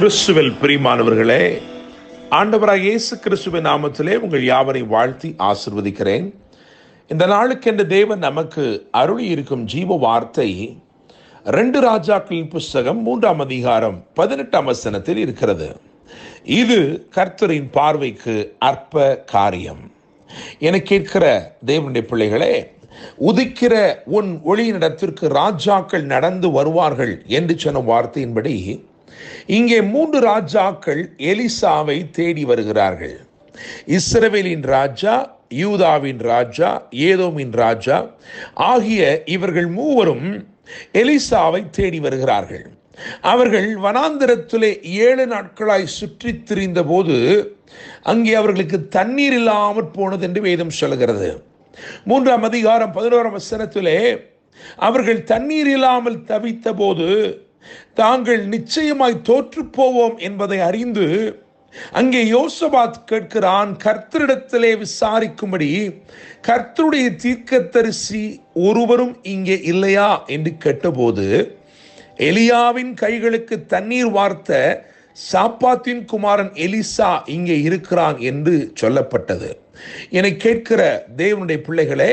கிறிஸ்துவில் பிரியமானவர்களே, ஆண்டவராகிய இயேசு கிறிஸ்துவின் நாமத்திலே உங்கள் யாவரை வாழ்த்தி ஆசிர்வதிக்கிறேன். இந்த நாளுக்கென்று தேவன் நமக்கு அருளி இருக்கும் ஜீவ வார்த்தை 2 ராஜாக்களின் புஸ்தகம் 3ஆம் அதிகாரம் 18ஆம் வசனத்தில் இருக்கிறது. இது கர்த்தரின் பார்வைக்கு அற்ப காரியம். என கேட்கிற தேவனுடைய பிள்ளைகளே, உதிக்கிற உன் ஒளியினிடத்திற்கு ராஜாக்கள் நடந்து வருவார்கள் என்று சொன்ன வார்த்தையின்படி இங்கே 3 ராஜாக்கள் எலிசாவை தேடி வருகிறார்கள். இஸ்ரவேலின் ராஜா, யூதாவின் ராஜா, ஏதோமின் ராஜா ஆகிய இவர்கள் மூவரும் எலிசாவை தேடி வருகிறார்கள். அவர்கள் வனாந்திரத்திலே 7 நாட்களாய் சுற்றி திரிந்த போது அங்கே அவர்களுக்கு தண்ணீர் இல்லாமற் போனது என்று வேதம் சொல்கிறது. 3ஆம் அதிகாரம் 11ஆம் வசனத்திலே அவர்கள் தண்ணீர் இல்லாமல் தவித்த போது தாங்கள் நிச்சயமாய் தோற்று போவோம் என்பதை அறிந்து அங்கே யோசபாத் கேட்கிறான், கர்த்தரிடத்திலே விசாரிக்கும்படி கர்த்தருடைய தீர்க்கதரிசி ஒருவரும் இங்கே இல்லையா என்று கேட்டபோது, எலியாவின் கைகளுக்கு தண்ணீர் வார்த்த சாப்பாத்தின் குமாரன் எலிசா இங்கே இருக்கிறான் என்று சொல்லப்பட்டது. என்னை கேட்கிற தேவனுடைய பிள்ளைகளே,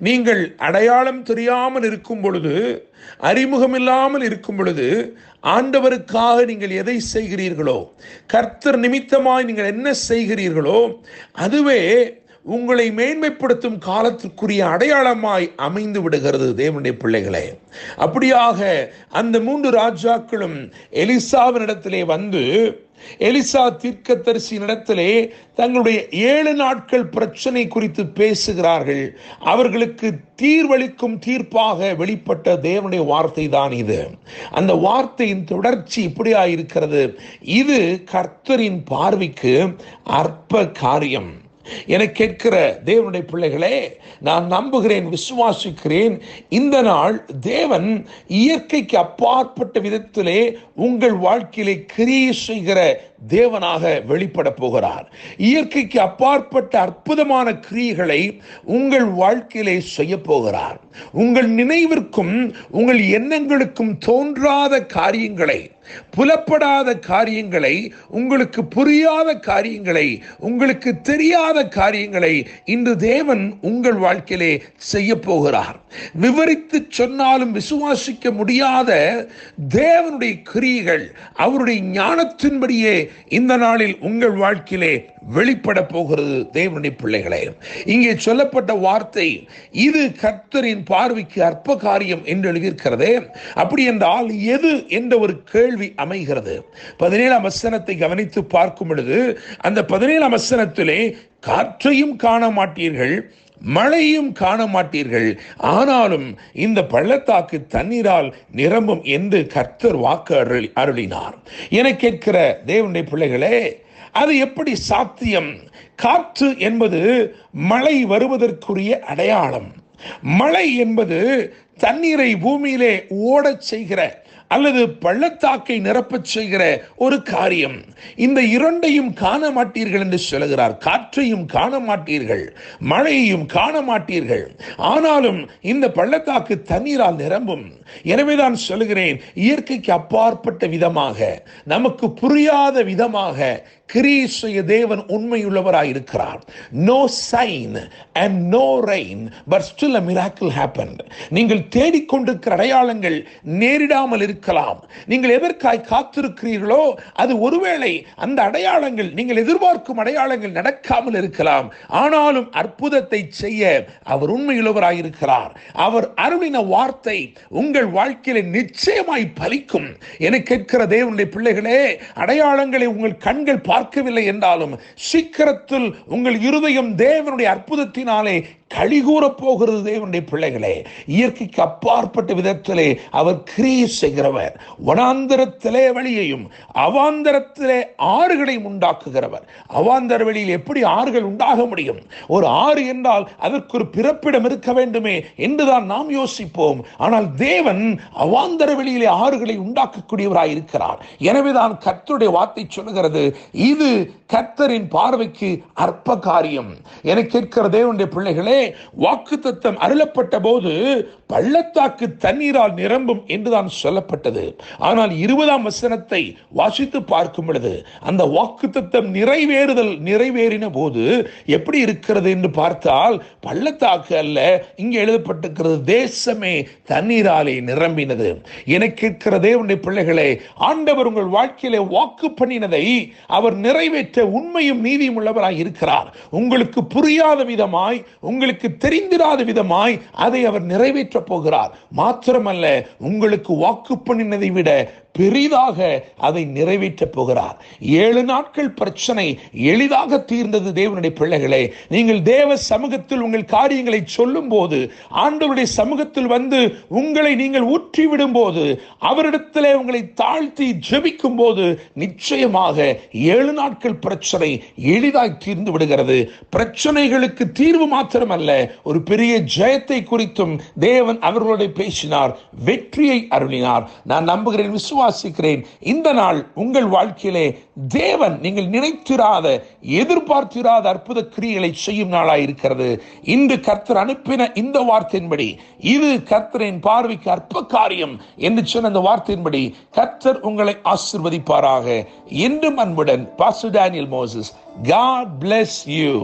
நீங்கள் அடையாளம் தெரியாமல் இருக்கும் பொழுது, அறிமுகமில்லாமல் இருக்கும் பொழுது, ஆண்டவருக்காக நீங்கள் எதை செய்கிறீர்களோ, கர்த்தர் நிமித்தமாய் நீங்கள் என்ன செய்கிறீர்களோ, அதுவே உங்களை மேன்மைப்படுத்தும் காலத்திற்குரிய அடையாளமாய் அமைந்து விடுகிறது. தேவனுடைய பிள்ளைகளே, அப்படியாக அந்த 3 ராஜாக்களும் எலிசாவினிடத்திலே வந்து எலிசா தீர்க்கதரிசியினிடத்திலே தங்களுடைய 7 நாட்கள் பிரச்சனை குறித்து பேசுகிறார்கள். அவர்களுக்கு தீர்வளிக்கும் தீர்ப்பாக வெளிப்பட்ட தேவனுடைய வார்த்தை தான் இது. அந்த வார்த்தையின் தொடர்ச்சி இப்படியாயிருக்கிறது. இது கர்த்தரின் பார்வைக்கு அற்ப காரியம். என கேட்கிற தேவனுடைய பிள்ளைகளே, நான் நம்புகிறேன், விசுவாசிக்கிறேன், இந்த நாள் தேவன் இயற்கைக்கு அப்பாற்பட்ட விதத்திலே உங்கள் வாழ்க்கையிலே கிரியை செய்கிற தேவனாக வெளிப்பட போகிறார். இயற்கைக்கு அப்பாற்பட்ட அற்புதமான கிரியைகளை உங்கள் வாழ்க்கையிலே செய்ய போகிறார். உங்கள் நினைவிற்கும் உங்கள் எண்ணங்களுக்கும் தோன்றாத காரியங்களை, புலப்படாத காரியங்களை, உங்களுக்கு புரியாத காரியங்களை, உங்களுக்கு தெரியாத காரியங்களை இன்று தேவன் உங்கள் வாழ்க்கையிலே செய்ய போகிறார். விவரித்து சொன்னாலும் விசுவாசிக்க முடியாத தேவனுடைய கிரியைகள் அவருடைய ஞானத்தின்படியே இந்த நாளில் உங்கள் வாழ்க்கையிலே வெளிப்பட போகிறது. தேவனுடைய பிள்ளைகளே, இங்கே சொல்லப்பட்ட வார்த்தை இது கர்த்தரின் பார்வைக்கு அற்ப காரியம் என்று எழுதியிருக்கிறதே. அப்படி என்றால் எது என்ற ஒரு கேள்வி அமைகிறது. 17ஆம் வசனத்தை கவனித்து பார்க்கும் பொழுது அந்த 17ஆம் வசனத்திலே காற்றையும் காண மாட்டீர்கள், மழையும் காண மாட்டீர்கள், ஆனாலும் இந்த பள்ளத்தாக்கு தண்ணீரால் நிரம்பும் என்று கர்த்தர் வாக்கு அருளினார். என கேட்கிற தேவனுடைய பிள்ளைகளே, அது எப்படி சாத்தியம்? காற்று என்பது மழை வருவதற்குரிய அடையாளம். மழை என்பது தண்ணீரை பூமியிலே ஓடச் செய்கிற அல்லது பள்ளத்தாக்கை நிரப்பச் செய்கிற ஒரு காரியம். இந்த 2ஐயும் காண மாட்டீர்கள் என்று சொல்கிறார். காற்றையும் காண மாட்டீர்கள், மழையையும் காண மாட்டீர்கள், ஆனாலும் இந்த பள்ளத்தாக்கு தண்ணீரால் நிரம்பும். எனவேதான் சொல்கிறேன், இயற்கைக்கு அப்பாற்பட்ட விதமாக, நமக்கு புரியாத விதமாக கிரியை செய்ய தேவன் உண்மையுள்ளவராயிருக்கிறார். No sign and no rain, but still a miracle happened. நீங்கள் தேடிக்கொண்டிருக்கிற அடையாளங்கள் நேரிடாமல் இருக்கலாம். நீங்கள் எதற்காய் காத்திருக்கிறீர்களோ அது ஒருவேளை அந்த அடையாளங்கள், நீங்கள் எதிர்பார்க்கும் அடையாளங்கள் நடக்காமல் இருக்கலாம். ஆனாலும் அற்புதத்தை செய்ய அவர் உண்மையுள்ளவராயிருக்கிறார். அவர் அருளின வார்த்தை உங்கள் வாழ்க்கையில நிச்சயமாய் பலிக்கும். என கேட்கிற தேவனுடைய பிள்ளைகளே, அடையாளங்களை உங்கள் கண்கள் பார்க்கவில்லை என்றாலும் சீக்கிரத்தில் உங்கள் இருதயம் தேவனுடைய அற்புதத்தினாலே கழிகூற போகிறது. தேவனுடைய பிள்ளைகளே, இயற்கைக்கு அப்பாற்பட்ட விதத்திலே அவர் கிரியை செய்கிறவர். வனாந்தரத்திலே வழியையும் அவாந்தரத்திலே ஆறுகளையும் உண்டாக்குகிறவர். அவாந்தர வெளியில் எப்படி ஆறுகள் உண்டாக முடியும்? ஒரு ஆறு என்றால் அதற்கு ஒரு பிறப்பிடம் இருக்க வேண்டுமே என்றுதான் நாம் யோசிப்போம். ஆனால் தேவன் அவாந்தர வெளியிலே ஆறுகளை உண்டாக்கக்கூடியவராய் இருக்கிறார். எனவேதான் கர்த்தருடைய வார்த்தை சொல்லுகிறது, இது கர்த்தரின் பார்வைக்கு அற்ப காரியம். என கேட்கிற தேவனுடைய பிள்ளைகளே, வாக்குத்தத்தம் அருளப்பட்ட போது பள்ளத்தாக்கு தண்ணீரால் நிரம்பும் என்றுதான் சொல்லப்பட்டது. ஆனால் 20ஆம் வசனத்தை வாசித்து பார்க்கும் பொழுது அந்த வாக்குத்தத்தம் நிறைவேறின போது எப்படி இருக்கிறது என்று பார்த்தால் பள்ளத்தாக்கு அல்ல, இங்கே எழுதப்பட்டிருக்கிறது தேசமே தண்ணீராலே நிரம்பினது. எனக்கு கேட்கிற தேவனுடைய பிள்ளைகளே, ஆண்டவர் உங்கள் வாழ்க்கையிலே வாக்கு பண்ணினதை அவர் நிறைவேற்ற உண்மையும் நீதியும் உள்ளவராய் இருக்கிறார். உங்களுக்கு புரியாத விதமாய், உங்களுக்கு தெரிந்திராத விதமாய் அதை அவர் நிறைவேற்ற போகிறார். மாத்திரமல்ல, உங்களுக்கு வாக்கு பண்ணினதை விட பெரிதாக அதை நிறைவேற்ற போகிறார். 7 நாட்கள் பிரச்சனை எளிதாக தீர்ந்தது. தேவனுடைய பிள்ளைகளே, நீங்கள் தேவ சமூகத்தில் உங்கள் காரியங்களை சொல்லும் போது, ஆண்டவருடைய சமூகத்தில் வந்து உங்களை நீங்கள் ஊற்றிவிடும் போது, அவரிடத்திலே உங்களை தாழ்த்தி ஜெபிக்கும் போது நிச்சயமாக 7 நாட்கள் பிரச்சனை எளிதாய் தீர்ந்து விடுகிறது. பிரச்சனைகளுக்கு தீர்வு மாத்திரமல்ல, ஒரு பெரிய ஜெயத்தை குறித்தும் தேவன் அவர்களோடு பேசினார், வெற்றியை அருளினார். நான் நம்புகிறேன், விசுவாசிக்கிறேன், இந்த நாள் உங்கள் வாழ்க்கையிலே தேவன் நீங்கள் நினைத்திராத, எதிர்பார்த்திராத அற்புத கிரியைகளை செய்யும் நாளாய் இருக்கிறது. இன்று கர்த்தர் அனுப்பின இந்த வார்த்தையின்படி, இது கர்த்தரின் பார்வைக்கு அற்ப காரியம் என்று சொன்ன அந்த வார்த்தையின்படி கர்த்தர் உங்களை ஆசீர்வதிப்பாராக. என்றும் அன்புடன் pastor Daniel Moses. God bless you.